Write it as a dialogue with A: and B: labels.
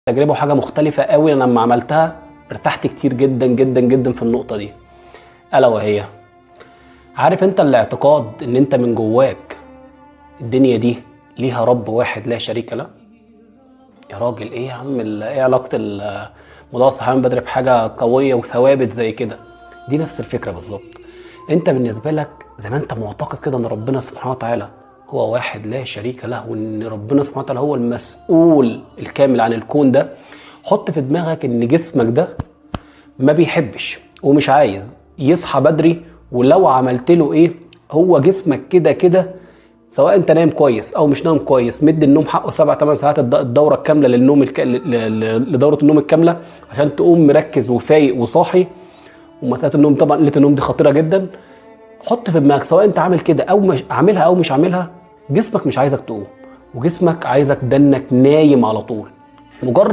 A: تجربه وحاجه مختلفه قوي. انا لما عملتها ارتحت كتير جدا جدا جدا في النقطه دي، الا وهي عارف انت الاعتقاد ان انت من جواك الدنيا دي ليها رب واحد لا شريك له. يا راجل ايه يا عم ايه علاقه موضوع الصحيان من بدري بحاجه قويه وثوابت زي كده؟ دي نفس الفكره بالظبط. انت بالنسبه لك زي ما انت معتقد كده ان ربنا سبحانه وتعالى هو واحد لا شريك له، وان ربنا سبحانه وتعالى هو المسؤول الكامل عن الكون ده، حط في دماغك ان جسمك ده ما بيحبش ومش عايز يصحى بدري، ولو عملت له ايه هو جسمك كده كده سواء انت نايم كويس او مش نايم كويس، مد النوم حقه 7-8 ساعات الدوره الكامله للنوم لدوره النوم الكامله عشان تقوم مركز وفايق وصاحي. ومساله النوم طبعا قله النوم دي خطيره جدا. حط في دماغك سواء انت عامل كده او مش عاملها او مش عاملها، جسمك مش عايزك تقوم، وجسمك عايزك دنك نايم على طول. مجرد